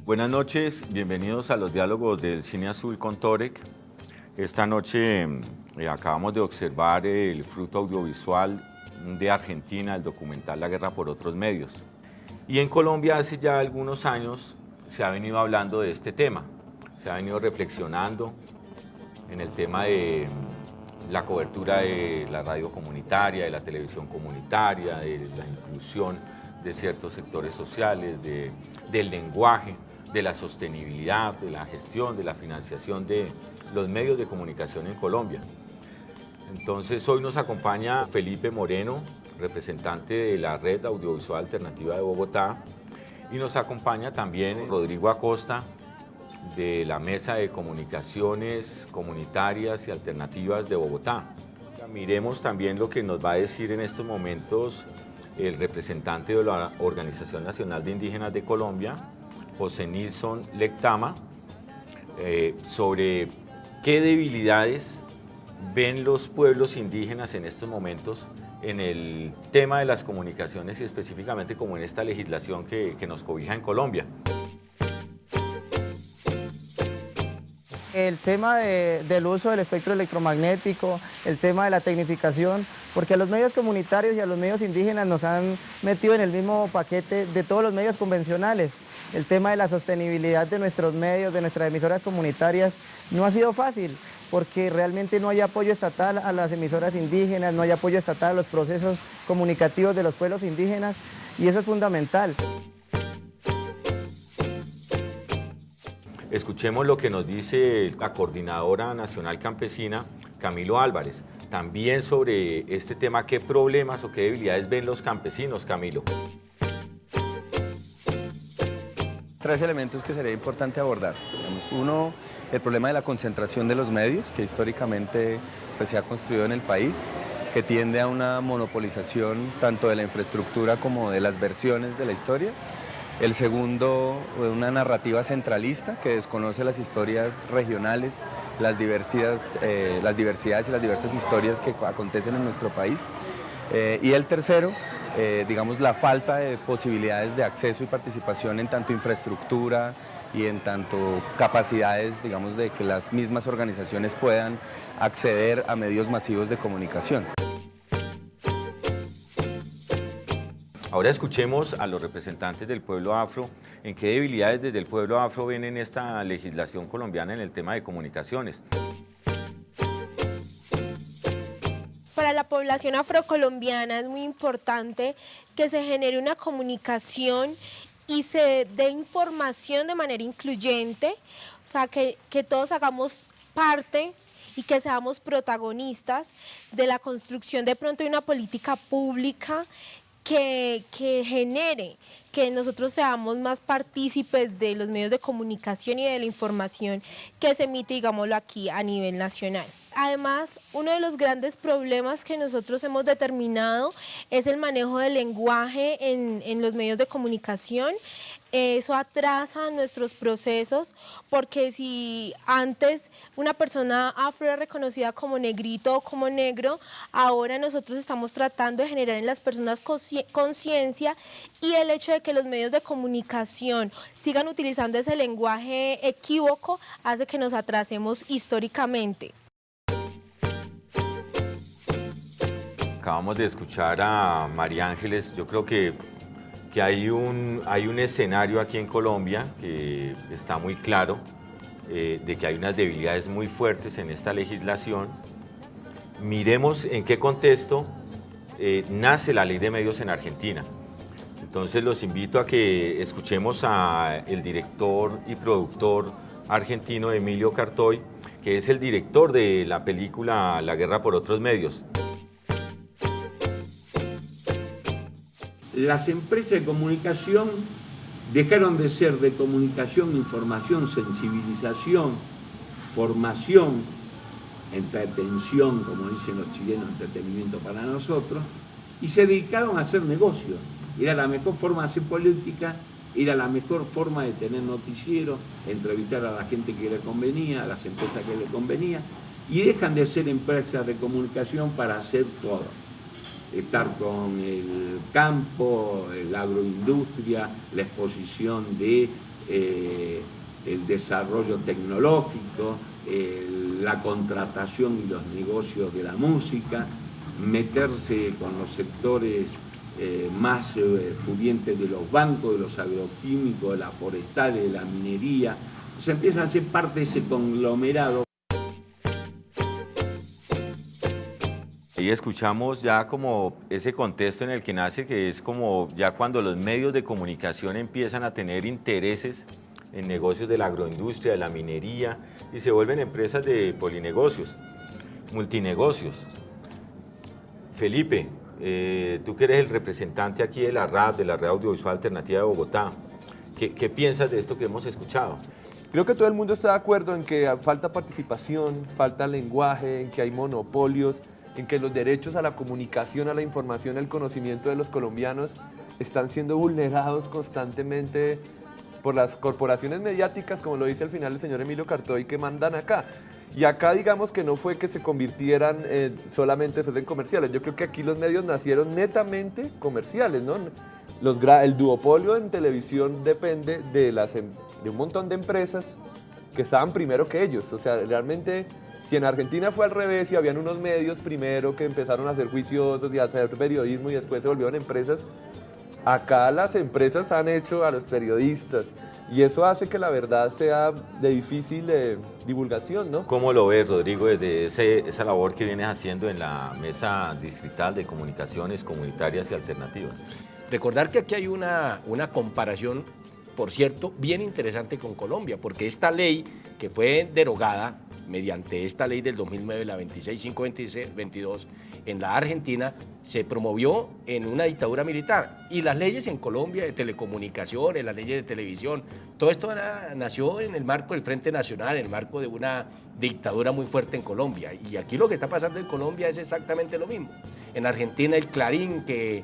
Buenas noches, bienvenidos a los diálogos del Cine Azul con Torek. Esta noche acabamos de observar el fruto audiovisual de Argentina, el documental La Guerra por Otros Medios. Y en Colombia hace ya algunos años se ha venido hablando de este tema, se ha venido reflexionando en el tema de la cobertura de la radio comunitaria, de la televisión comunitaria, de la inclusión de ciertos sectores sociales, del lenguaje, de la sostenibilidad, de la gestión, de la financiación de los medios de comunicación en Colombia. Entonces hoy nos acompaña Felipe Moreno, representante de la Red Audiovisual Alternativa de Bogotá, y nos acompaña también Rodrigo Acosta, de la Mesa de Comunicaciones Comunitarias y Alternativas de Bogotá. Miremos también lo que nos va a decir en estos momentos el representante de la Organización Nacional de Indígenas de Colombia, José Nilson Lectama, sobre qué debilidades ven los pueblos indígenas en estos momentos en el tema de las comunicaciones y específicamente como en esta legislación que nos cobija en Colombia. El tema del uso del espectro electromagnético, el tema de la tecnificación, porque a los medios comunitarios y a los medios indígenas nos han metido en el mismo paquete de todos los medios convencionales. El tema de la sostenibilidad de nuestros medios, de nuestras emisoras comunitarias, no ha sido fácil, porque realmente no hay apoyo estatal a las emisoras indígenas, no hay apoyo estatal a los procesos comunicativos de los pueblos indígenas, y eso es fundamental. Escuchemos lo que nos dice la Coordinadora Nacional Campesina, Camilo Álvarez, también sobre este tema, qué problemas o qué debilidades ven los campesinos, Camilo. Tres elementos que sería importante abordar. Uno, el problema de la concentración de los medios, que históricamente se ha construido en el país, que tiende a una monopolización tanto de la infraestructura como de las versiones de la historia. El segundo, una narrativa centralista que desconoce las historias regionales, las diversidades y las diversas historias que acontecen en nuestro país. Y el tercero, digamos, la falta de posibilidades de acceso y participación en tanto infraestructura y en tanto capacidades, digamos, de que las mismas organizaciones puedan acceder a medios masivos de comunicación. Ahora escuchemos a los representantes del pueblo afro, en qué debilidades desde el pueblo afro ven en esta legislación colombiana en el tema de comunicaciones. Para la población afrocolombiana es muy importante que se genere una comunicación y se dé información de manera incluyente, o sea, que todos hagamos parte y que seamos protagonistas de la construcción de pronto de una política pública que genere que nosotros seamos más partícipes de los medios de comunicación y de la información que se emite, digámoslo aquí, a nivel nacional. Además, uno de los grandes problemas que nosotros hemos determinado es el manejo del lenguaje en los medios de comunicación. Eso atrasa nuestros procesos, porque si antes una persona afro era reconocida como negrito o como negro, ahora nosotros estamos tratando de generar en las personas conciencia, y el hecho de que los medios de comunicación sigan utilizando ese lenguaje equívoco hace que nos atrasemos históricamente. Acabamos de escuchar a María Ángeles. Yo creo que hay un escenario aquí en Colombia que está muy claro, de que hay unas debilidades muy fuertes en esta legislación. Miremos en qué contexto nace la ley de medios en Argentina. Entonces los invito a que escuchemos al director y productor argentino Emilio Cartoy, que es el director de la película La Guerra por Otros Medios. Las empresas de comunicación dejaron de ser de comunicación, información, sensibilización, formación, entretención, como dicen los chilenos, entretenimiento para nosotros, y se dedicaron a hacer negocios. Era la mejor forma de hacer política, era la mejor forma de tener noticieros, entrevistar a la gente que le convenía, a las empresas que le convenía, y dejan de ser empresas de comunicación para hacer todo. estar con el campo, la agroindustria, la exposición de el desarrollo tecnológico, la contratación y los negocios de la música, meterse con los sectores más pudientes de los bancos, de los agroquímicos, de la forestal, de la minería. Se empieza a ser parte de ese conglomerado. Ahí escuchamos ya como ese contexto en el que nace, que es como ya cuando los medios de comunicación empiezan a tener intereses en negocios de la agroindustria, de la minería, y se vuelven empresas de polinegocios, multinegocios. Felipe, tú que eres el representante aquí de la RAP, de la Red Audiovisual Alternativa de Bogotá, ¿qué piensas de esto que hemos escuchado? Creo que todo el mundo está de acuerdo en que falta participación, falta lenguaje, en que hay monopolios, en que los derechos a la comunicación, a la información, al conocimiento de los colombianos están siendo vulnerados constantemente por las corporaciones mediáticas, como lo dice al final el señor Emilio Cartoy, que mandan acá. Y acá digamos que no fue que se convirtieran solamente en comerciales. Yo creo que aquí los medios nacieron netamente comerciales, ¿no? El duopolio en televisión depende de un montón de empresas que estaban primero que ellos. O sea, realmente, si en Argentina fue al revés y habían unos medios primero que empezaron a ser juiciosos y a hacer periodismo y después se volvieron empresas, acá las empresas han hecho a los periodistas y eso hace que la verdad sea de difícil divulgación, ¿no? ¿Cómo lo ves, Rodrigo, desde esa labor que vienes haciendo en la Mesa Distrital de Comunicaciones Comunitarias y Alternativas? Recordar que aquí hay una comparación, por cierto, bien interesante con Colombia, porque esta ley que fue derogada mediante esta ley del 2009, la 26522, en la Argentina, se promovió en una dictadura militar. Y las leyes en Colombia de telecomunicaciones, las leyes de televisión, todo esto nació en el marco del Frente Nacional, en el marco de una dictadura muy fuerte en Colombia. Y aquí lo que está pasando en Colombia es exactamente lo mismo. En Argentina el Clarín, que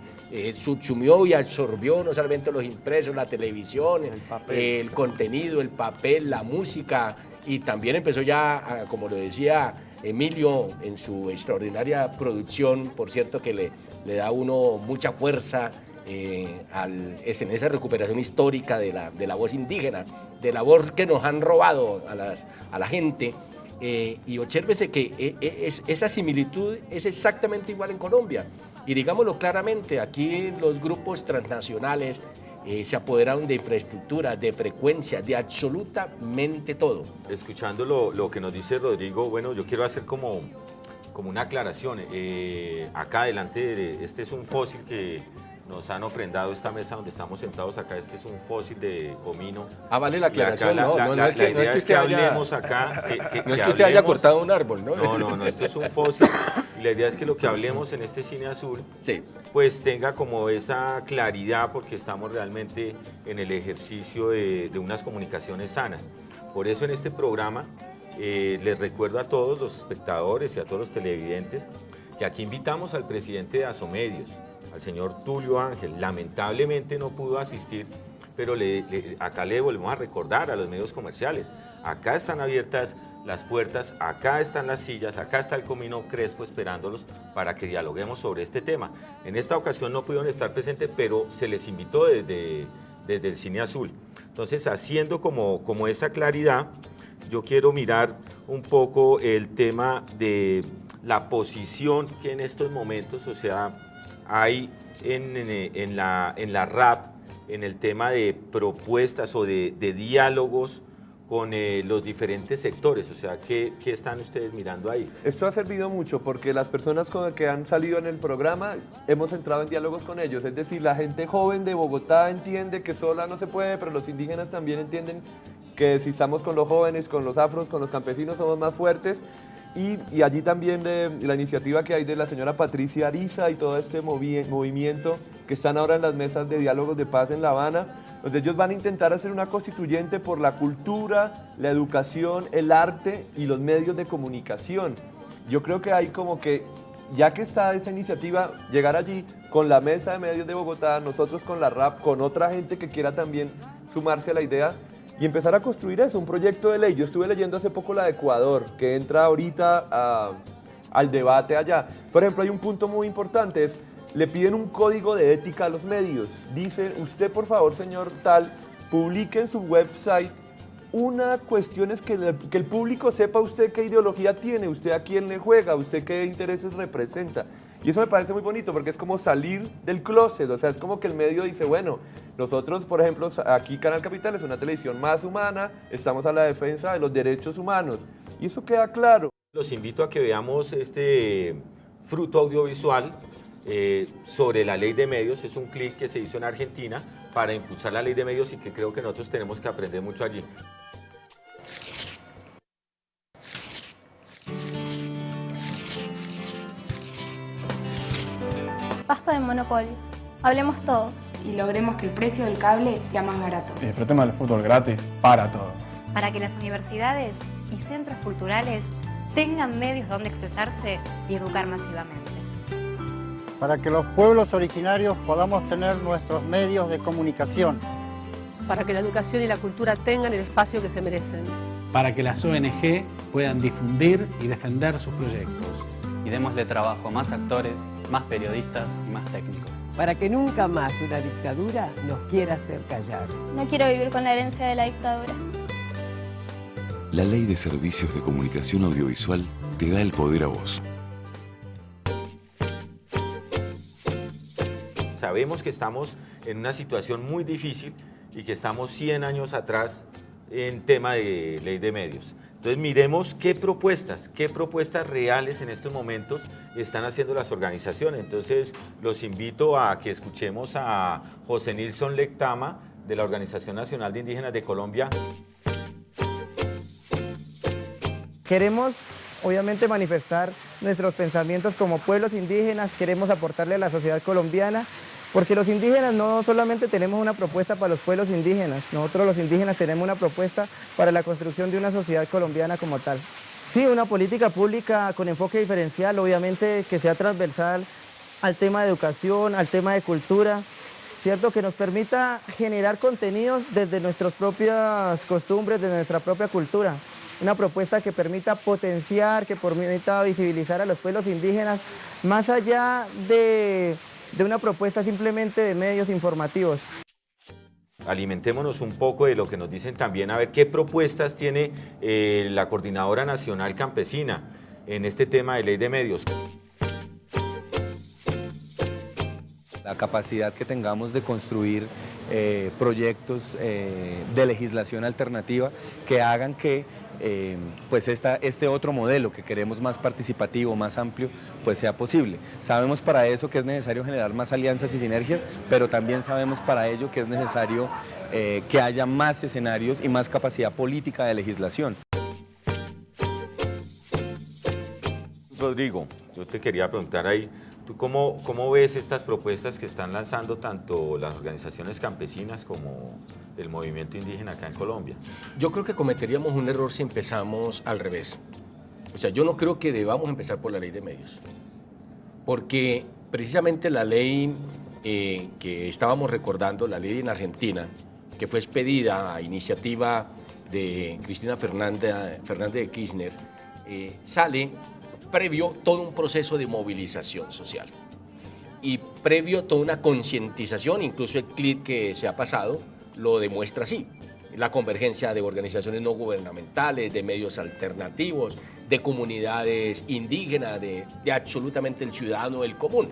subsumió y absorbió no solamente los impresos, la televisión, el contenido, el papel, la música, y también empezó ya, como lo decía Emilio, en su extraordinaria producción, por cierto, que le da a uno mucha fuerza en esa recuperación histórica de la voz indígena, de la voz que nos han robado a la gente. Y obsérvese que esa similitud es exactamente igual en Colombia. Y digámoslo claramente, aquí los grupos transnacionales se apoderaron de infraestructura, de frecuencia, de absolutamente todo. Escuchando lo que nos dice Rodrigo, bueno, yo quiero hacer como una aclaración. Acá adelante, este es un fósil que nos han ofrendado esta mesa donde estamos sentados acá. Este es un fósil de comino. Ah, vale la aclaración, no es que usted hablemos acá. No es que usted haya cortado un árbol, ¿no? No, esto es un fósil. Y la idea es que lo que hablemos en este Cine Azul, sí, pues tenga como esa claridad, porque estamos realmente en el ejercicio de unas comunicaciones sanas. Por eso en este programa les recuerdo a todos los espectadores y a todos los televidentes que aquí invitamos al presidente de Asomedios, al señor Tulio Ángel. Lamentablemente no pudo asistir, pero acá le volvemos a recordar a los medios comerciales. Acá están abiertas las puertas, acá están las sillas, acá está el comino Crespo esperándolos para que dialoguemos sobre este tema. En esta ocasión no pudieron estar presentes, pero se les invitó desde el Cine Azul. Entonces, haciendo como esa claridad, yo quiero mirar un poco el tema de la posición que en estos momentos, o sea, hay en la RAP, en el tema de propuestas o de diálogos con los diferentes sectores. O sea, ¿qué están ustedes mirando ahí? Esto ha servido mucho porque las personas con las que han salido en el programa hemos entrado en diálogos con ellos. Es decir, la gente joven de Bogotá entiende que sola no se puede, pero los indígenas también entienden que si estamos con los jóvenes, con los afros, con los campesinos, somos más fuertes. Y allí también la iniciativa que hay de la señora Patricia Ariza y todo este movimiento que están ahora en las mesas de diálogos de paz en La Habana, donde ellos van a intentar hacer una constituyente por la cultura, la educación, el arte y los medios de comunicación. Yo creo que hay como que, ya que está esa iniciativa, llegar allí con la Mesa de Medios de Bogotá, nosotros con la RAP, con otra gente que quiera también sumarse a la idea, y empezar a construir eso, un proyecto de ley. Yo estuve leyendo hace poco la de Ecuador, que entra ahorita al debate allá. Por ejemplo, hay un punto muy importante, es le piden un código de ética a los medios. Dice, usted por favor, señor tal, publique en su website una cuestión es que el público sepa usted qué ideología tiene, usted a quién le juega, usted qué intereses representa. Y eso me parece muy bonito porque es como salir del closet, o sea, es como que el medio dice, bueno, nosotros, por ejemplo, aquí Canal Capital es una televisión más humana, estamos a la defensa de los derechos humanos. Y eso queda claro. Los invito a que veamos este fruto audiovisual sobre la ley de medios. Es un clic que se hizo en Argentina para impulsar la ley de medios y que creo que nosotros tenemos que aprender mucho allí. Basta de monopolios. Hablemos todos. Y logremos que el precio del cable sea más barato. Y disfrutemos del fútbol gratis para todos. Para que las universidades y centros culturales tengan medios donde expresarse y educar masivamente. Para que los pueblos originarios podamos tener nuestros medios de comunicación. Para que la educación y la cultura tengan el espacio que se merecen. Para que las ONG puedan difundir y defender sus proyectos. Y démosle trabajo a más actores, más periodistas y más técnicos. Para que nunca más una dictadura nos quiera hacer callar. No quiero vivir con la herencia de la dictadura. La Ley de Servicios de Comunicación Audiovisual te da el poder a vos. Sabemos que estamos en una situación muy difícil y que estamos 100 años atrás en tema de ley de medios. Entonces miremos qué propuestas reales en estos momentos están haciendo las organizaciones. Entonces los invito a que escuchemos a José Nilson Lectama de la Organización Nacional de Indígenas de Colombia. Queremos obviamente manifestar nuestros pensamientos como pueblos indígenas, queremos aportarle a la sociedad colombiana, porque los indígenas no solamente tenemos una propuesta para los pueblos indígenas, nosotros los indígenas tenemos una propuesta para la construcción de una sociedad colombiana como tal. Sí, una política pública con enfoque diferencial, obviamente que sea transversal al tema de educación, al tema de cultura, ¿cierto? Que nos permita generar contenidos desde nuestras propias costumbres, desde nuestra propia cultura. Una propuesta que permita potenciar, que permita visibilizar a los pueblos indígenas, más allá de una propuesta simplemente de medios informativos. Alimentémonos un poco de lo que nos dicen también, a ver qué propuestas tiene la Coordinadora Nacional Campesina en este tema de ley de medios. La capacidad que tengamos de construir proyectos de legislación alternativa que hagan que pues este otro modelo que queremos más participativo, más amplio, pues sea posible. Sabemos para eso que es necesario generar más alianzas y sinergias, pero también sabemos para ello que es necesario que haya más escenarios y más capacidad política de legislación. Rodrigo, yo te quería preguntar ahí, ¿tú cómo ves estas propuestas que están lanzando tanto las organizaciones campesinas como el movimiento indígena acá en Colombia? Yo creo que cometeríamos un error si empezamos al revés. O sea, yo no creo que debamos empezar por la ley de medios, porque precisamente la ley que estábamos recordando, la ley en Argentina, que fue expedida a iniciativa de Cristina Fernández de Kirchner, sale previo todo un proceso de movilización social y previo toda una concientización, incluso el clip que se ha pasado lo demuestra así, la convergencia de organizaciones no gubernamentales, de medios alternativos, de comunidades indígenas, de absolutamente el ciudadano del común.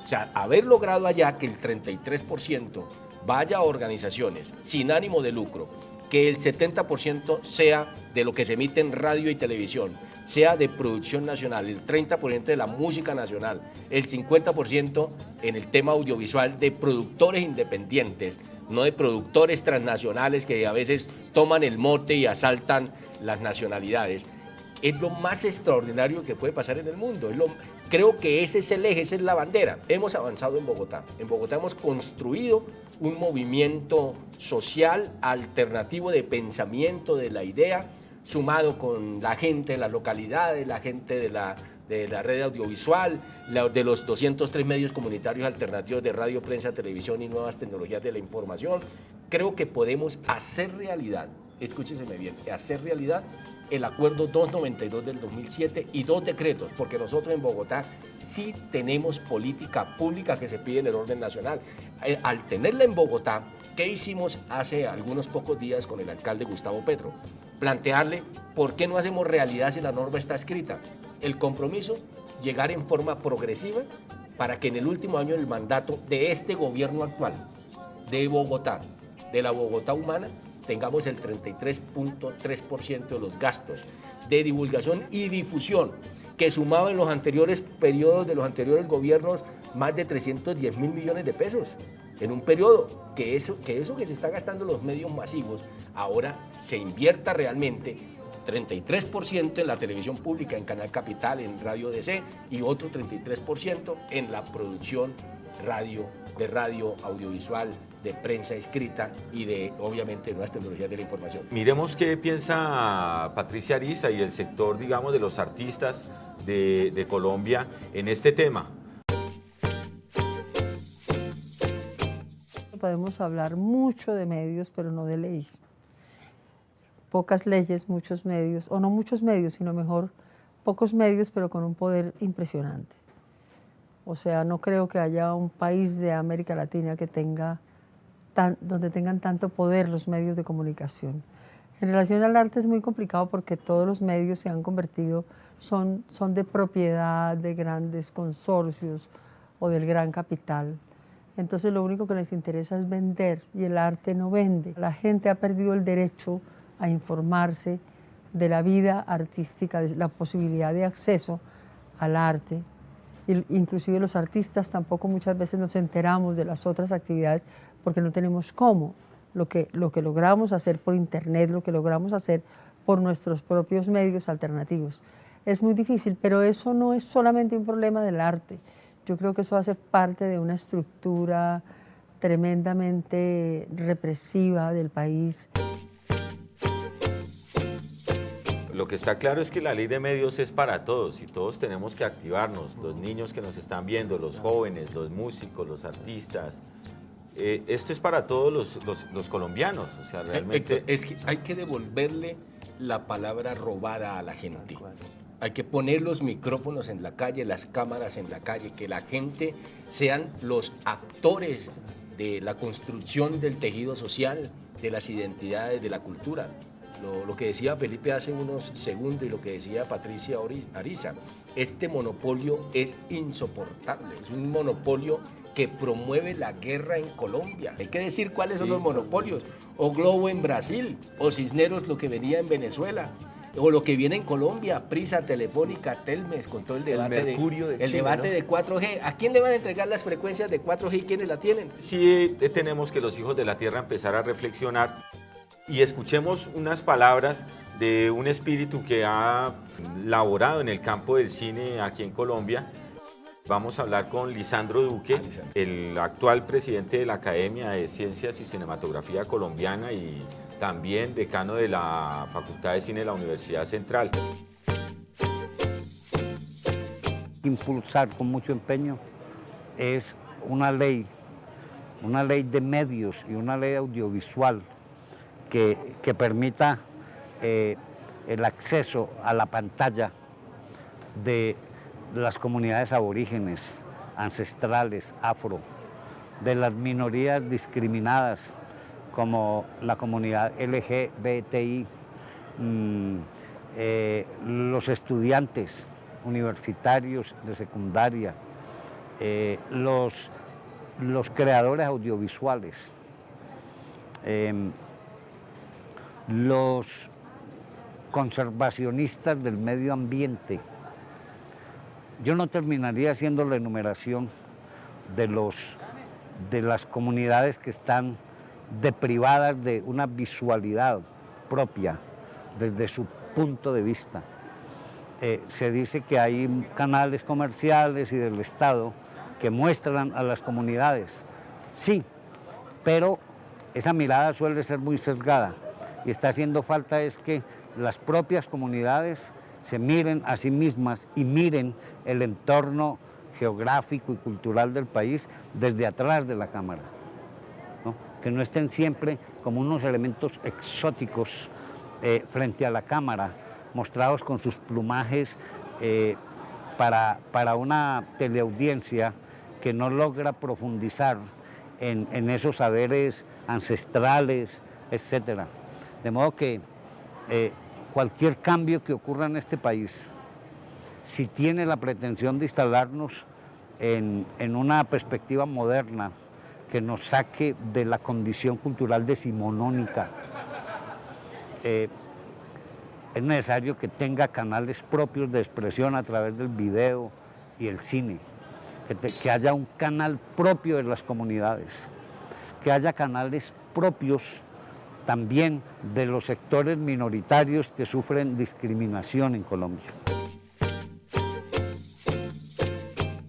O sea, haber logrado allá que el 33% vaya a organizaciones sin ánimo de lucro, que el 70% sea de lo que se emite en radio y televisión, sea de producción nacional, el 30% de la música nacional, el 50% en el tema audiovisual de productores independientes, no de productores transnacionales que a veces toman el mote y asaltan las nacionalidades. Es lo más extraordinario que puede pasar en el mundo. Creo que ese es el eje, esa es la bandera. Hemos avanzado en Bogotá. En Bogotá hemos construido un movimiento social alternativo de pensamiento de la idea, sumado con la gente de las localidades, la gente de la red audiovisual, de los 203 medios comunitarios alternativos de radio, prensa, televisión y nuevas tecnologías de la información. Creo que podemos hacer realidad escúchenseme bien, hacer realidad el acuerdo 292 del 2007 y 2 decretos, porque nosotros en Bogotá sí tenemos política pública que se pide en el orden nacional. Al tenerla en Bogotá, ¿qué hicimos hace algunos pocos días con el alcalde Gustavo Petro? Plantearle por qué no hacemos realidad si la norma está escrita. El compromiso, llegar en forma progresiva para que en el último año del mandato de este gobierno actual, de Bogotá, de la Bogotá humana, tengamos el 33.3% de los gastos de divulgación y difusión, que sumaba en los anteriores periodos de los anteriores gobiernos más de 310.000 millones de pesos. En un periodo que eso que se está gastando en los medios masivos, ahora se invierta realmente 33% en la televisión pública, en Canal Capital, en Radio DC, y otro 33% en la producción de radio, audiovisual, de prensa escrita y de, obviamente, nuevas tecnologías de la información. Miremos qué piensa Patricia Ariza y el sector, digamos, de los artistas de Colombia en este tema. Podemos hablar mucho de medios, pero no de ley. Pocas leyes, muchos medios, o no muchos medios, sino mejor pocos medios, pero con un poder impresionante. O sea, no creo que haya un país de América Latina que donde tengan tanto poder los medios de comunicación. En relación al arte es muy complicado porque todos los medios se han convertido, son de propiedad de grandes consorcios o del gran capital. Entonces lo único que les interesa es vender y el arte no vende. La gente ha perdido el derecho a informarse de la vida artística, de la posibilidad de acceso al arte. Inclusive los artistas tampoco muchas veces nos enteramos de las otras actividades porque no tenemos cómo. Lo que logramos hacer por internet, lo que logramos hacer por nuestros propios medios alternativos. Es muy difícil, pero eso no es solamente un problema del arte. Yo creo que eso hace parte de una estructura tremendamente represiva del país. Lo que está claro es que la ley de medios es para todos y todos tenemos que activarnos, los niños que nos están viendo, los jóvenes, los músicos, los artistas. Esto es para todos los colombianos, o sea, realmente... Héctor, es que hay que devolverle la palabra robada a la gente. Hay que poner los micrófonos en la calle, las cámaras en la calle, que la gente sean los actores de la construcción del tejido social, de las identidades, de la cultura. Lo que decía Felipe hace unos segundos y lo que decía Patricia Ariza, este monopolio es insoportable, es un monopolio que promueve la guerra en Colombia. Hay que decir cuáles son los monopolios, o Globo en Brasil, o Cisneros lo que venía en Venezuela, o lo que viene en Colombia, Prisa, Telefónica, Telmes, con todo el debate, debate de 4G. ¿A quién le van a entregar las frecuencias de 4G y quiénes la tienen? Sí, tenemos que los hijos de la tierra empezar a reflexionar y escuchemos unas palabras de un espíritu que ha laborado en el campo del cine aquí en Colombia. Vamos a hablar con Lisandro Duque, el actual presidente de la Academia de Ciencias y Cinematografía Colombiana y también decano de la Facultad de Cine de la Universidad Central. Impulsar con mucho empeño es una ley de medios y una ley audiovisual que permita el acceso a la pantalla de las comunidades aborígenes, ancestrales, afro, de las minorías discriminadas como la comunidad LGBTI, los estudiantes universitarios de secundaria, los creadores audiovisuales, los conservacionistas del medio ambiente. Yo no terminaría haciendo la enumeración de las comunidades que están deprivadas de una visualidad propia desde su punto de vista. Se dice que hay canales comerciales y del Estado que muestran a las comunidades. Sí, pero esa mirada suele ser muy sesgada y está haciendo falta es que las propias comunidades se miren a sí mismas y miren el entorno geográfico y cultural del país desde atrás de la cámara. ¿no? Que no estén siempre como unos elementos exóticos frente a la cámara, mostrados con sus plumajes para una teleaudiencia que no logra profundizar en esos saberes ancestrales, etc. De modo que cualquier cambio que ocurra en este país, si tiene la pretensión de instalarnos en una perspectiva moderna que nos saque de la condición cultural decimonónica, es necesario que tenga canales propios de expresión a través del video y el cine, que haya un canal propio de las comunidades, que haya canales propios también de los sectores minoritarios que sufren discriminación en Colombia.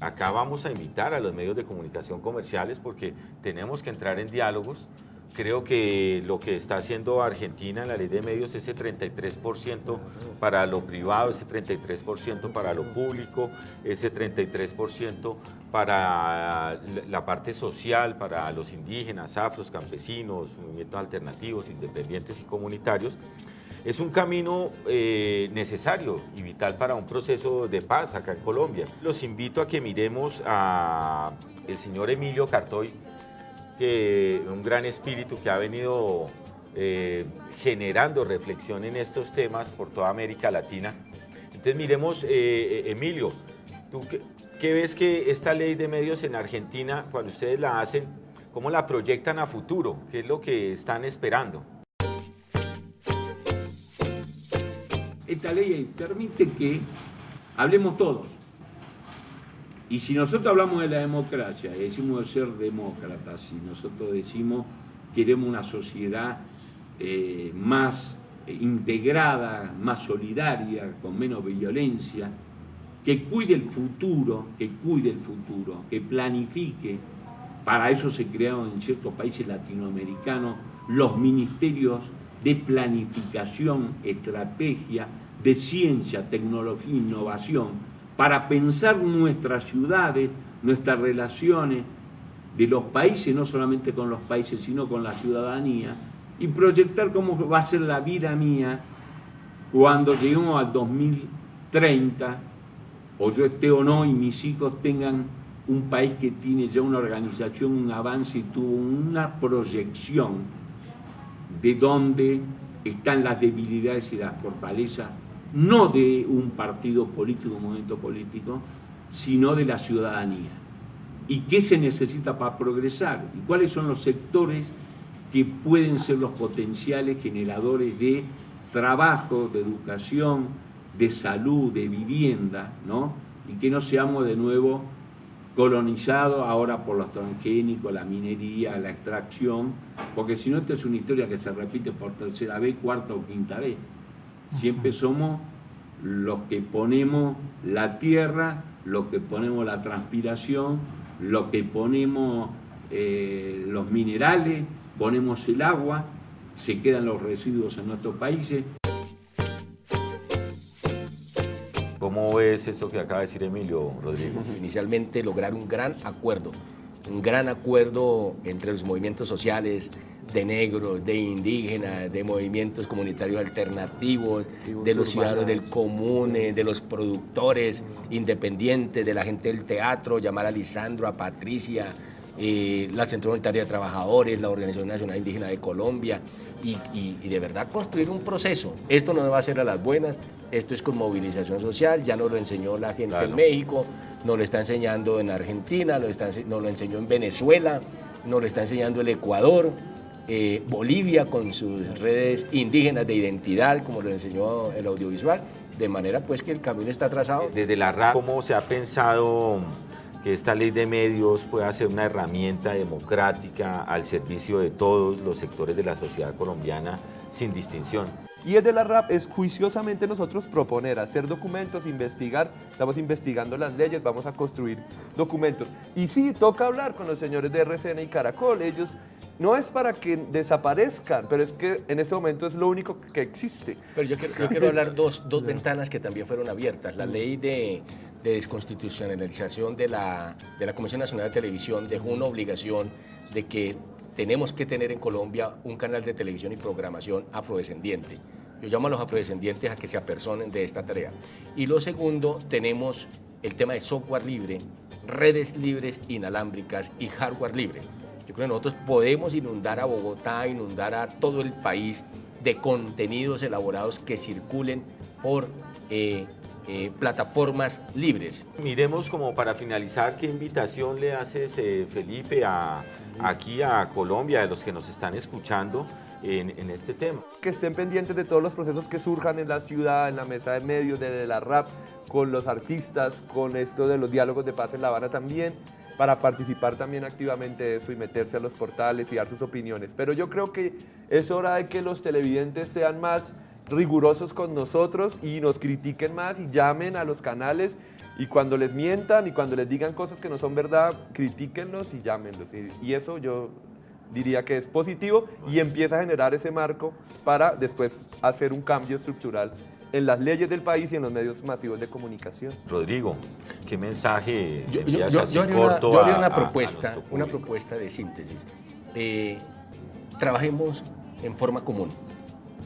Acá vamos a invitar a los medios de comunicación comerciales porque tenemos que entrar en diálogos. Creo que lo que está haciendo Argentina en la ley de medios, ese 33% para lo privado, ese 33% para lo público, ese 33% para la parte social, para los indígenas, afros, campesinos, movimientos alternativos, independientes y comunitarios, es un camino necesario y vital para un proceso de paz acá en Colombia. Los invito a que miremos al señor Emilio Cartoy, un gran espíritu que ha venido generando reflexión en estos temas por toda América Latina. Entonces miremos, Emilio, ¿tú qué ves que esta ley de medios en Argentina, cuando ustedes la hacen, cómo la proyectan a futuro? ¿Qué es lo que están esperando? Esta ley permite que hablemos todos. Y si nosotros hablamos de la democracia, decimos de ser demócratas, si nosotros decimos queremos una sociedad más integrada, más solidaria, con menos violencia, que cuide el futuro, que planifique. Para eso se crearon en ciertos países latinoamericanos los ministerios de planificación, estrategia, de ciencia, tecnología e innovación, para pensar nuestras ciudades, nuestras relaciones de los países, no solamente con los países, sino con la ciudadanía, y proyectar cómo va a ser la vida mía cuando lleguemos al 2030, o yo esté o no, y mis hijos tengan un país que tiene ya una organización, un avance y tuvo una proyección de dónde están las debilidades y las fortalezas, no de un partido político, un movimiento político, sino de la ciudadanía. ¿Y qué se necesita para progresar? ¿Y cuáles son los sectores que pueden ser los potenciales generadores de trabajo, de educación, de salud, de vivienda, ¿no? Y que no seamos de nuevo colonizados ahora por los transgénicos, la minería, la extracción, porque si no esta es una historia que se repite por tercera vez, cuarta o quinta vez. Siempre somos los que ponemos la tierra, los que ponemos la transpiración, los que ponemos los minerales, ponemos el agua, se quedan los residuos en nuestros países. ¿Cómo ves esto que acaba de decir Emilio, Rodrigo? Inicialmente lograr un gran acuerdo entre los movimientos sociales, de negros, de indígenas, de movimientos comunitarios alternativos, de los ciudadanos del común, de los productores independientes, de la gente del teatro, llamar a Lisandro, a Patricia, la Central Unitaria de Trabajadores, la Organización Nacional Indígena de Colombia, y de verdad construir un proceso. Esto no va a ser a las buenas, esto es con movilización social, ya nos lo enseñó la gente en México, nos lo está enseñando en Argentina, nos lo enseñó en Venezuela, nos lo está enseñando el Ecuador, Bolivia con sus redes indígenas de identidad, como lo enseñó el audiovisual, de manera pues que el camino está trazado. Desde la RAP, ¿cómo se ha pensado que esta ley de medios pueda ser una herramienta democrática al servicio de todos los sectores de la sociedad colombiana sin distinción? Y desde la RAP es juiciosamente nosotros proponer, hacer documentos, investigar, estamos investigando las leyes, vamos a construir documentos. Y sí, toca hablar con los señores de RCN y Caracol, ellos no es para que desaparezcan, pero es que en este momento es lo único que existe. Pero yo quiero hablar dos ventanas que también fueron abiertas. La ley de desconstitucionalización de la Comisión Nacional de Televisión dejó una obligación de que tenemos que tener en Colombia un canal de televisión y programación afrodescendiente. Yo llamo a los afrodescendientes a que se apersonen de esta tarea. Y lo segundo, tenemos el tema de software libre, redes libres inalámbricas y hardware libre. Yo creo que nosotros podemos inundar a Bogotá, inundar a todo el país de contenidos elaborados que circulen por plataformas libres. Miremos, como para finalizar, qué invitación le haces, Felipe, aquí a Colombia, a los que nos están escuchando en este tema. Que estén pendientes de todos los procesos que surjan en la ciudad, en la mesa de medios, de la RAP, con los artistas, con esto de los diálogos de paz en La Habana también, para participar también activamente de eso y meterse a los portales y dar sus opiniones. Pero yo creo que es hora de que los televidentes sean más rigurosos con nosotros y nos critiquen más y llamen a los canales, y cuando les mientan y cuando les digan cosas que no son verdad, critíquenlos y llámenlos. Y eso yo diría que es positivo y empieza a generar ese marco para después hacer un cambio estructural en las leyes del país y en los medios masivos de comunicación. Rodrigo, ¿qué mensaje yo haría una propuesta de síntesis. Trabajemos en forma común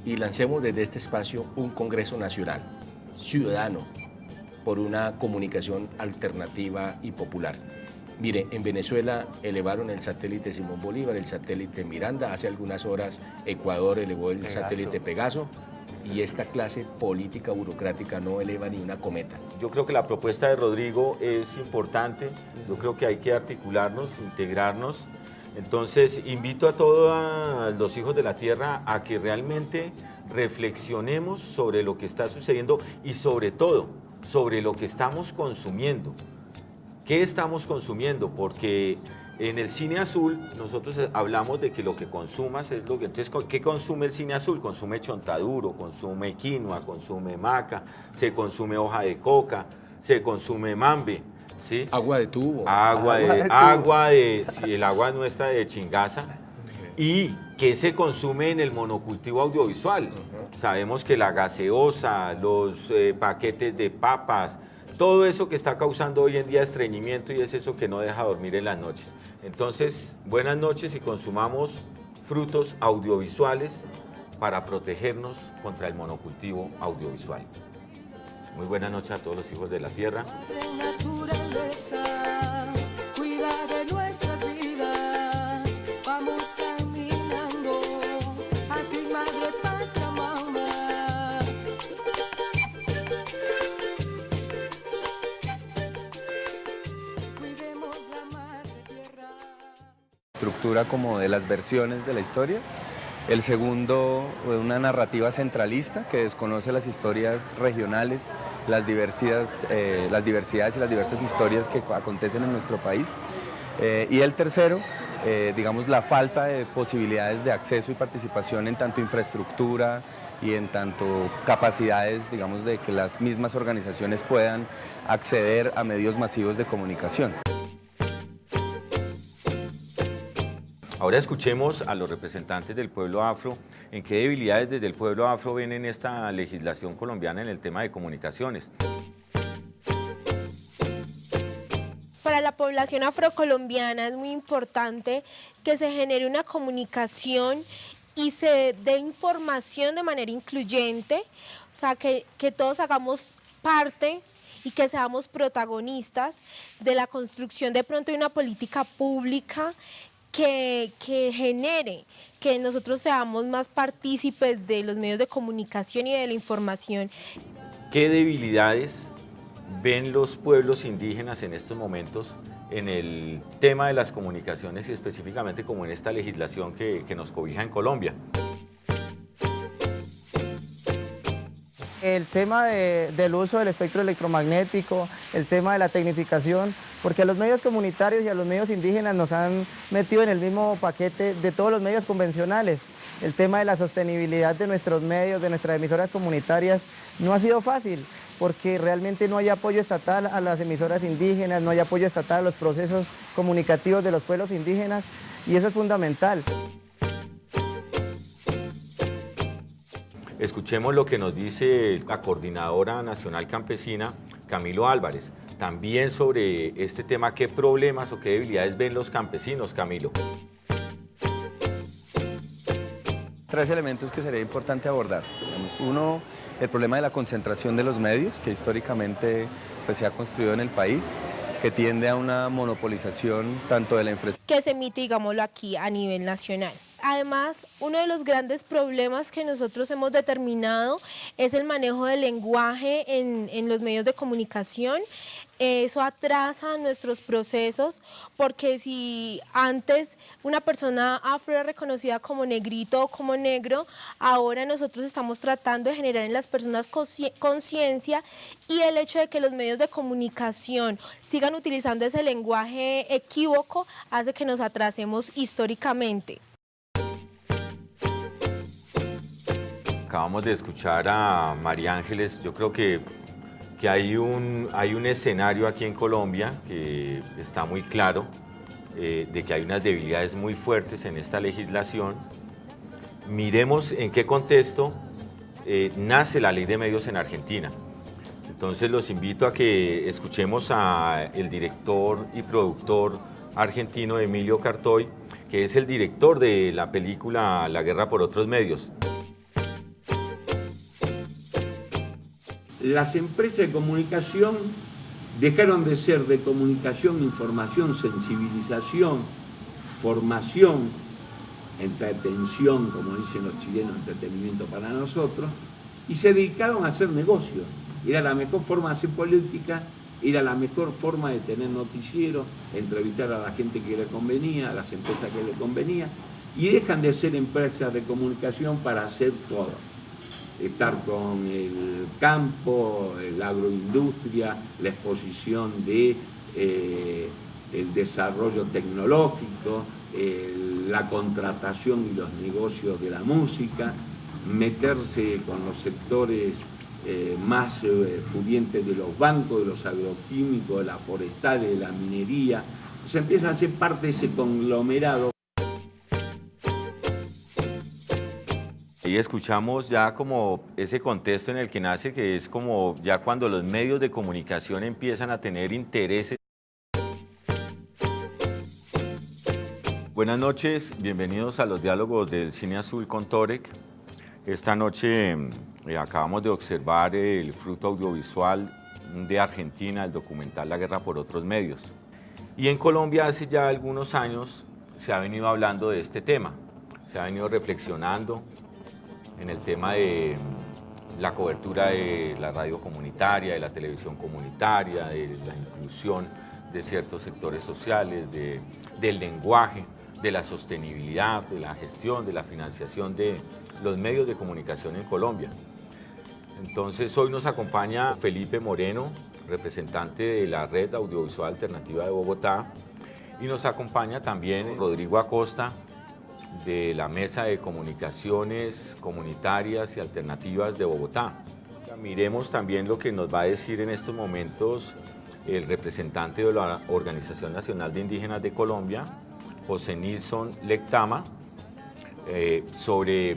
y lancemos desde este espacio un Congreso Nacional, ciudadano, por una comunicación alternativa y popular. Mire, en Venezuela elevaron el satélite Simón Bolívar, el satélite Miranda, hace algunas horas Ecuador elevó el satélite Pegaso, y esta clase política burocrática no eleva ni una cometa. Yo creo que la propuesta de Rodrigo es importante, yo creo que hay que articularnos, integrarnos. Entonces invito a todos los hijos de la tierra a que realmente reflexionemos sobre lo que está sucediendo y sobre todo sobre lo que estamos consumiendo. ¿Qué estamos consumiendo? Porque en el cine azul nosotros hablamos de que lo que consumas es lo que... Entonces, ¿qué consume el cine azul? Consume chontaduro, consume quinoa, consume maca, se consume hoja de coca, se consume mambe, ¿sí? Agua de tubo. Sí, el agua nuestra de Chingaza. ¿Y qué se consume en el monocultivo audiovisual? Sabemos que la gaseosa, los paquetes de papas, todo eso que está causando hoy en día estreñimiento, y es eso que no deja dormir en las noches. Entonces, buenas noches y consumamos frutos audiovisuales para protegernos contra el monocultivo audiovisual. Muy buenas noches a todos los hijos de la tierra. Cuida de nuestras vidas, vamos caminando a ti, Madre Pachamama. Cuidemos la madre tierra. Estructura como de las versiones de la historia. El segundo, una narrativa centralista que desconoce las historias regionales, las diversidades y las diversas historias que acontecen en nuestro país. Y el tercero, digamos, la falta de posibilidades de acceso y participación en tanto infraestructura y en tanto capacidades, digamos, de que las mismas organizaciones puedan acceder a medios masivos de comunicación. Ahora escuchemos a los representantes del pueblo afro, en qué debilidades desde el pueblo afro ven en esta legislación colombiana en el tema de comunicaciones. Para la población afrocolombiana es muy importante que se genere una comunicación y se dé información de manera incluyente, o sea, que todos hagamos parte y que seamos protagonistas de la construcción de pronto de una política pública que genere que nosotros seamos más partícipes de los medios de comunicación y de la información. ¿Qué debilidades ven los pueblos indígenas en estos momentos en el tema de las comunicaciones y específicamente como en esta legislación que nos cobija en Colombia? El tema del uso del espectro electromagnético, el tema de la tecnificación, porque a los medios comunitarios y a los medios indígenas nos han metido en el mismo paquete de todos los medios convencionales. El tema de la sostenibilidad de nuestros medios, de nuestras emisoras comunitarias, no ha sido fácil, porque realmente no hay apoyo estatal a las emisoras indígenas, no hay apoyo estatal a los procesos comunicativos de los pueblos indígenas, y eso es fundamental. Escuchemos lo que nos dice la Coordinadora Nacional Campesina, Camilo Álvarez, también sobre este tema, qué problemas o qué debilidades ven los campesinos, Camilo. Tres elementos que sería importante abordar. Digamos, uno, el problema de la concentración de los medios, que históricamente pues, se ha construido en el país, que tiende a una monopolización tanto de la infraestructura que se emite, digámoslo aquí, a nivel nacional. Además, uno de los grandes problemas que nosotros hemos determinado es el manejo del lenguaje en los medios de comunicación. Eso atrasa nuestros procesos, porque si antes una persona afro era reconocida como negrito o como negro, ahora nosotros estamos tratando de generar en las personas conciencia, y el hecho de que los medios de comunicación sigan utilizando ese lenguaje equívoco hace que nos atrasemos históricamente. Acabamos de escuchar a María Ángeles. Yo creo que hay un escenario aquí en Colombia que está muy claro, de que hay unas debilidades muy fuertes en esta legislación. Miremos en qué contexto nace la ley de medios en Argentina. Entonces los invito a que escuchemos al director y productor argentino Emilio Cartoy, que es el director de la película La guerra por otros medios. Las empresas de comunicación dejaron de ser de comunicación, información, sensibilización, formación, entretención, como dicen los chilenos, entretenimiento para nosotros, y se dedicaron a hacer negocios. Era la mejor forma de hacer política, era la mejor forma de tener noticieros, entrevistar a la gente que le convenía, a las empresas que le convenía, y dejan de ser empresas de comunicación para hacer todo. Estar con el campo, la agroindustria, la exposición de el desarrollo tecnológico, la contratación y los negocios de la música, meterse con los sectores más pudientes de los bancos, de los agroquímicos, de la forestal, de la minería. Se empieza a ser parte de ese conglomerado. Y escuchamos ya como ese contexto en el que nace, que es como ya cuando los medios de comunicación empiezan a tener intereses. Buenas noches, bienvenidos a los diálogos del Cine Azul con Torek. Esta noche acabamos de observar el fruto audiovisual de Argentina, el documental La guerra por otros medios. Y en Colombia hace ya algunos años se ha venido hablando de este tema, se ha venido reflexionando en el tema de la cobertura de la radio comunitaria, de la televisión comunitaria, de la inclusión de ciertos sectores sociales, del lenguaje, de la sostenibilidad, de la gestión, de la financiación de los medios de comunicación en Colombia. Entonces hoy nos acompaña Felipe Moreno, representante de la Red Audiovisual Alternativa de Bogotá, y nos acompaña también Rodrigo Acosta, de la Mesa de Comunicaciones Comunitarias y Alternativas de Bogotá. Miremos también lo que nos va a decir en estos momentos el representante de la Organización Nacional de Indígenas de Colombia, José Nilson Lectama, sobre